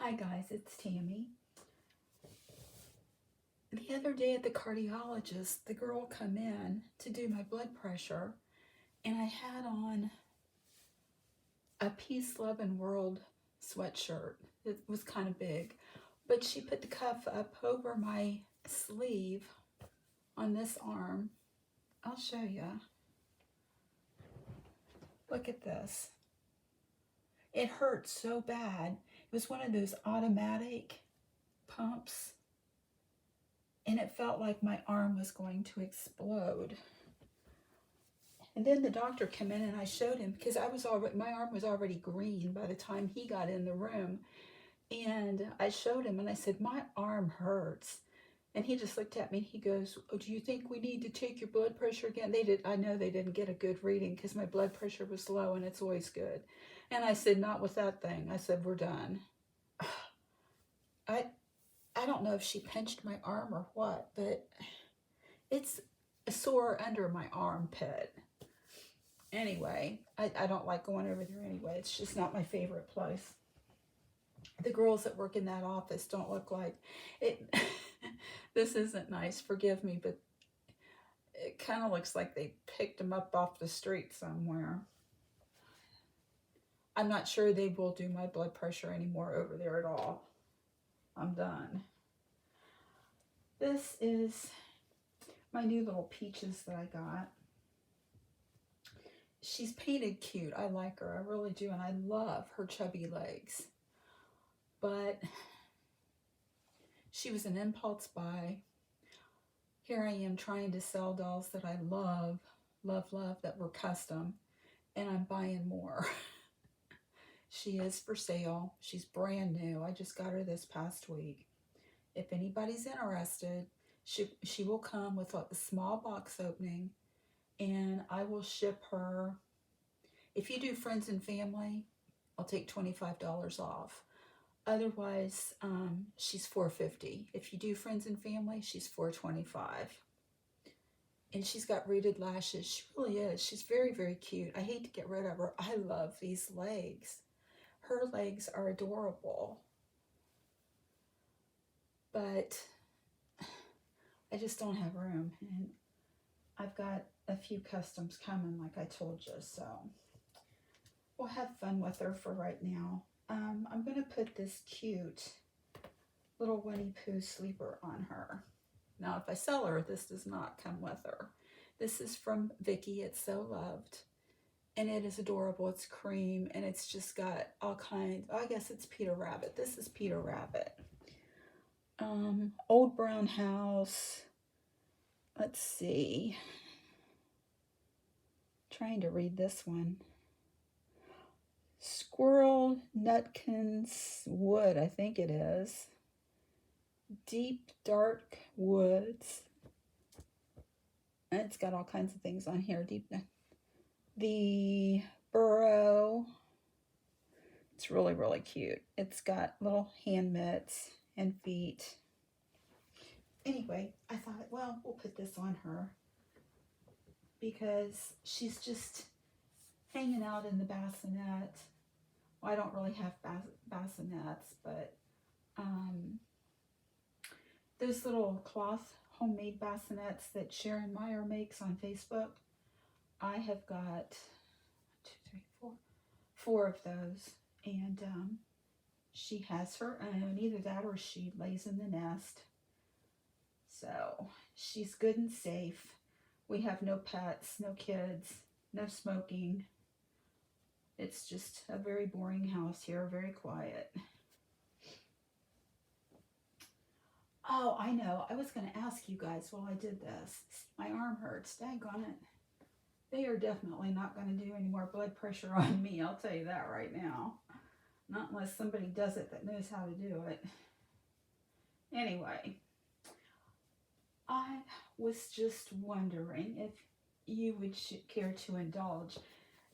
Hi guys, it's Tammy. The other day at the cardiologist, the girl come in to do my blood pressure, and I had on a Peace, Love, and World sweatshirt. It was kind of big, but she put the cuff up over my sleeve on this arm. I'll show you. Look at this. It hurt so bad. It was one of those automatic pumps, and it felt like my arm was going to explode. And then the doctor came in and I showed him, because my arm was already green by the time he got in the room. And I showed him and I said, my arm hurts. And he just looked at me and he goes, oh, do you think we need to take your blood pressure again? I know they didn't get a good reading because my blood pressure was low, and it's always good. And I said, not with that thing. I said, we're done. I don't know if she pinched my arm or what, but it's sore under my armpit. Anyway, I don't like going over there anyway. It's just not my favorite place. The girls that work in that office don't look like it. This isn't nice, forgive me, but it kind of looks like they picked them up off the street somewhere. I'm not sure they will do my blood pressure anymore over there at all. I'm done. This is my new little Peaches that I got. She's painted cute. I like her. I really do. And I love her chubby legs. But she was an impulse buy. Here I am trying to sell dolls that I love, that were custom. And I'm buying more. She is for sale. She's brand new. I just got her this past week. If anybody's interested, she will come with a small box opening. And I will ship her. If you do friends and family, I'll take $25 off. Otherwise, she's $4.50. If you do friends and family, she's $4.25. And she's got rooted lashes. She really is. She's very, very cute. I hate to get rid of her. I love these legs. Her legs are adorable. But I just don't have room. And I've got a few customs coming, like I told you. So we'll have fun with her for right now. I'm going to put this cute little Winnie Pooh sleeper on her. Now, if I sell her, this does not come with her. This is from Vicky. It's So Loved. And it is adorable. It's cream. And it's just got all kinds. I guess it's Peter Rabbit. This is Peter Rabbit. Old Brown House. Let's see. Trying to read this one. Squirrel Nutkins Wood, I think it is. Deep Dark Woods. And it's got all kinds of things on here. The burrow. It's really, really cute. It's got little hand mitts and feet. Anyway, I thought, well, we'll put this on her because she's just hanging out in the bassinet. Well, I don't really have bassinets, but those little cloth homemade bassinets that Sharon Meyer makes on Facebook, I have got 4 of those, and she has her own. Either that or she lays in the nest. So she's good and safe. We have no pets, no kids, no smoking. It's just a very boring house here, very quiet. Oh, I know. I was going to ask you guys while I did this. My arm hurts. Daggone it. They are definitely not going to do any more blood pressure on me. I'll tell you that right now. Not unless somebody does it that knows how to do it. Anyway, I was just wondering if you would care to indulge.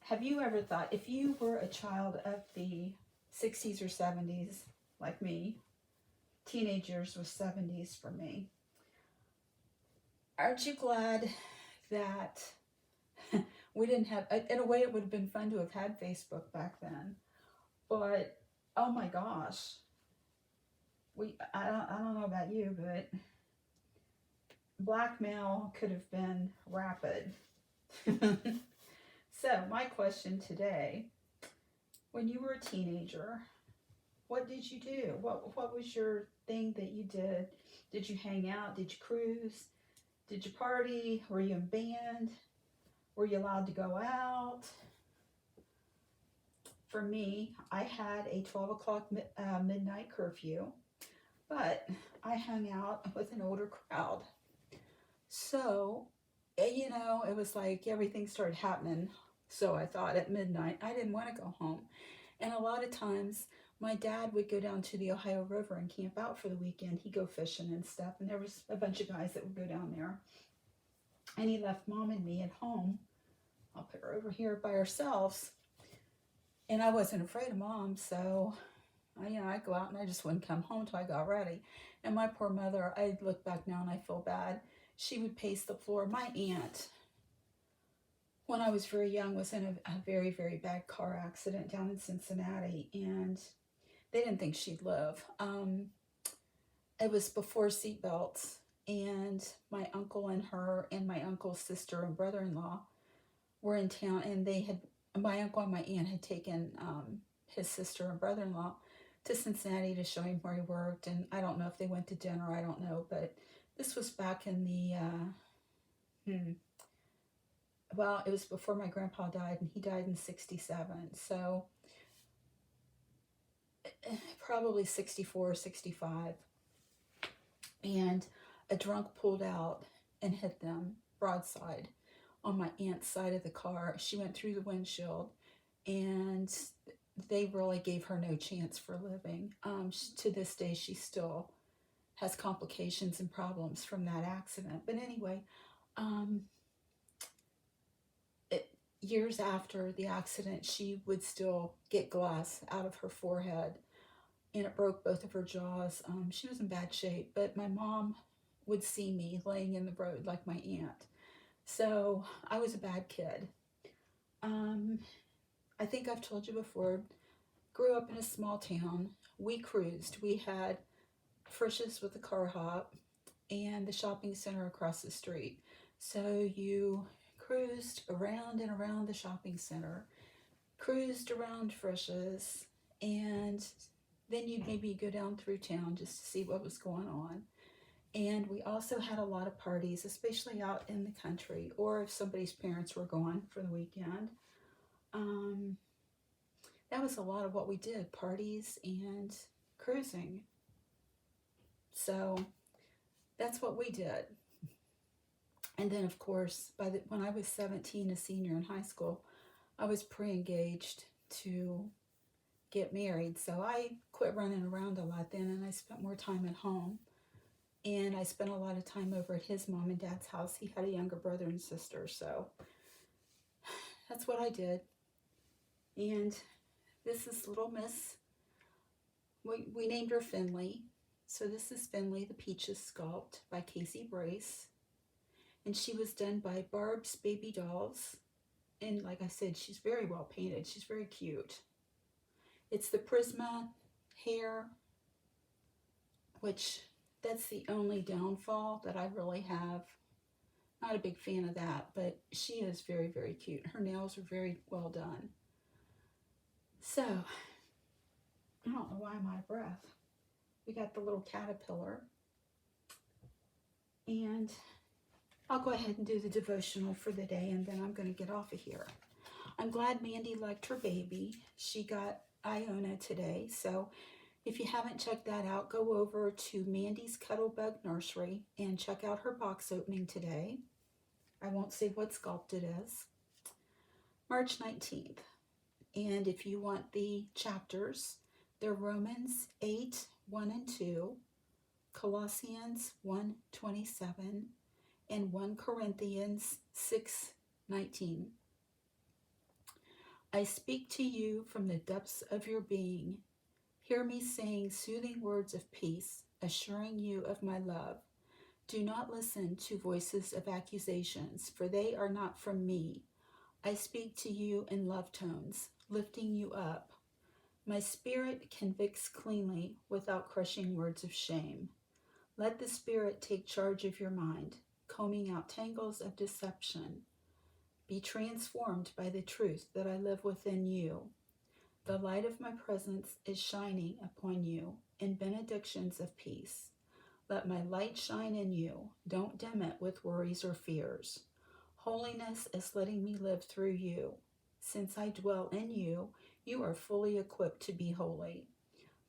Have you ever thought, if you were a child of the 60s or 70s, like me, teenage years was 70s for me, aren't you glad that we didn't have, in a way it would have been fun to have had Facebook back then, but oh my gosh, I don't know about you, but blackmail could have been rapid. So, my question today, when you were a teenager, what did you do? What was your thing that you did? Did you hang out? Did you cruise? Did you party? Were you in band? Were you allowed to go out? For me, I had a 12 o'clock midnight curfew, but I hung out with an older crowd. So, it was like everything started happening. So I thought at midnight, I didn't want to go home. And a lot of times, my dad would go down to the Ohio River and camp out for the weekend. He'd go fishing and stuff. And there was a bunch of guys that would go down there. And he left mom and me at home. I'll put her over here by ourselves. And I wasn't afraid of mom, so I'd go out and I just wouldn't come home till I got ready. And my poor mother, I look back now and I feel bad. She would pace the floor. My aunt, when I was very young, was in a very, very bad car accident down in Cincinnati, and they didn't think she'd live. It was before seatbelts, and my uncle and her and my uncle's sister and brother-in-law were in town, and my uncle and my aunt had taken his sister and brother-in-law to Cincinnati to show him where he worked, and I don't know if they went to dinner, I don't know, but this was back in the, well, it was before my grandpa died, and he died in 67, so probably 64 or 65, and a drunk pulled out and hit them broadside on my aunt's side of the car. She went through the windshield, and they really gave her no chance for living. To this day, she still has complications and problems from that accident. But anyway, years after the accident, she would still get glass out of her forehead, and it broke both of her jaws. She was in bad shape, but my mom would see me laying in the road like my aunt. So I was a bad kid. I think I've told you before, grew up in a small town. We cruised. We had Frisch's with the car hop and the shopping center across the street. So you cruised around and around the shopping center, cruised around Frisch's, and then you'd maybe go down through town just to see what was going on. And we also had a lot of parties, especially out in the country, or if somebody's parents were gone for the weekend. That was a lot of what we did, parties and cruising. So that's what we did. And then, of course, when I was 17, a senior in high school, I was pre-engaged to get married. So I quit running around a lot then, and I spent more time at home. And I spent a lot of time over at his mom and dad's house. He had a younger brother and sister, so that's what I did. And this is little Miss, we named her Finlee. So this is Finlee, the Peaches Sculpt by Casey Brace. And she was done by Barb's Baby Dolls. And like I said, she's very well painted. She's very cute. It's the Prisma hair, which that's the only downfall that I really have. Not a big fan of that, but she is very, very cute. Her nails are very well done. So, I don't know why I'm out of breath. We got the little caterpillar. And I'll go ahead and do the devotional for the day, and then I'm going to get off of here. I'm glad Mandy liked her baby. She got Iona today, so if you haven't checked that out, go over to Mandy's Cuddlebug Nursery and check out her box opening today. I won't say what sculpt it is. March 19th. And if you want the chapters, they're Romans 8, 1 and 2, Colossians 1:27, and 1 Corinthians 6:19. I speak to you from the depths of your being. Hear me saying soothing words of peace, assuring you of my love. Do not listen to voices of accusations, for they are not from me. I speak to you in love tones, lifting you up. My spirit convicts cleanly without crushing words of shame. Let the Spirit take charge of your mind, combing out tangles of deception. Be transformed by the truth that I live within you. The light of my presence is shining upon you in benedictions of peace. Let my light shine in you. Don't dim it with worries or fears. Holiness is letting me live through you. Since I dwell in you, you are fully equipped to be holy.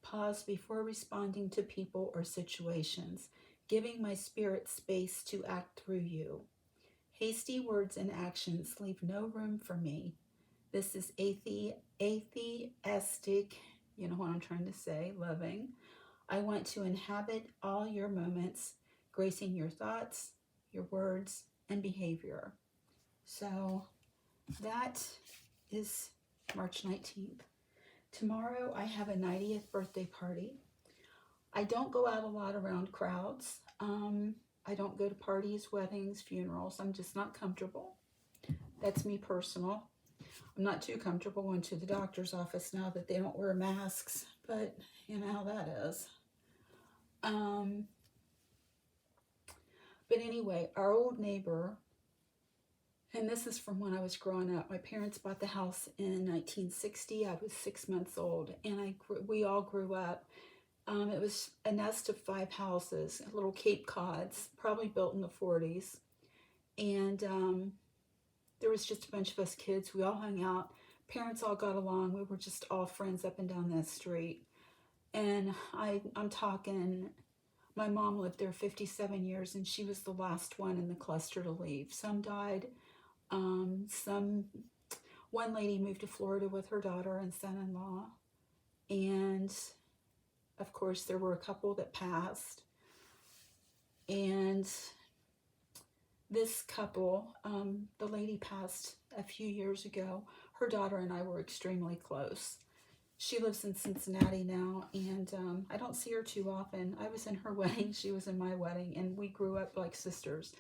Pause before responding to people or situations, giving my spirit space to act through you. Hasty words and actions leave no room for me. This is atheistic, you know what I'm trying to say, living. I want to inhabit all your moments, gracing your thoughts, your words, and behavior. So that is March 19th. Tomorrow I have a 90th birthday party. I don't go out a lot around crowds. I don't go to parties, weddings, funerals. I'm just not comfortable. That's me personal. I'm not too comfortable going to the doctor's office now that they don't wear masks, but you know how that is. But anyway, our old neighbor, and this is from when I was growing up. My parents bought the house in 1960. I was 6 months old, and we all grew up. It was a nest of 5 houses, little Cape Cods, probably built in the 40s. And there was just a bunch of us kids. We all hung out. Parents all got along. We were just all friends up and down that street. And I'm talking, my mom lived there 57 years, and she was the last one in the cluster to leave. Some died. One lady moved to Florida with her daughter and son-in-law. And of course, there were a couple that passed. And this couple, the lady passed a few years ago. Her daughter and I were extremely close. She lives in Cincinnati now, and I don't see her too often. I was in her wedding, she was in my wedding, and we grew up like sisters.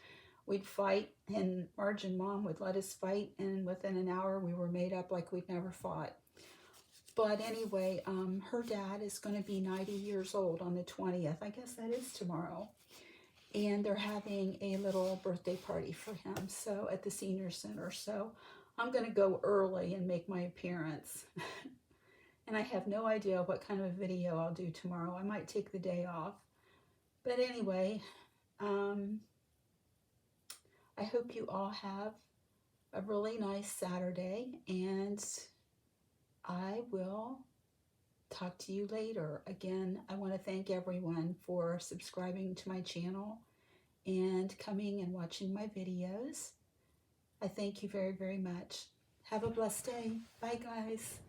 We'd fight, and Marge and Mom would let us fight, and within an hour we were made up like we'd never fought. But anyway, her dad is going to be 90 years old on the 20th. I guess that is tomorrow. And they're having a little birthday party for him, so at the senior center. So I'm going to go early and make my appearance. And I have no idea what kind of a video I'll do tomorrow. I might take the day off. But anyway, I hope you all have a really nice Saturday, and I will talk to you later. Again, I want to thank everyone for subscribing to my channel and coming and watching my videos. I thank you very, very much. Have a blessed day. Bye, guys.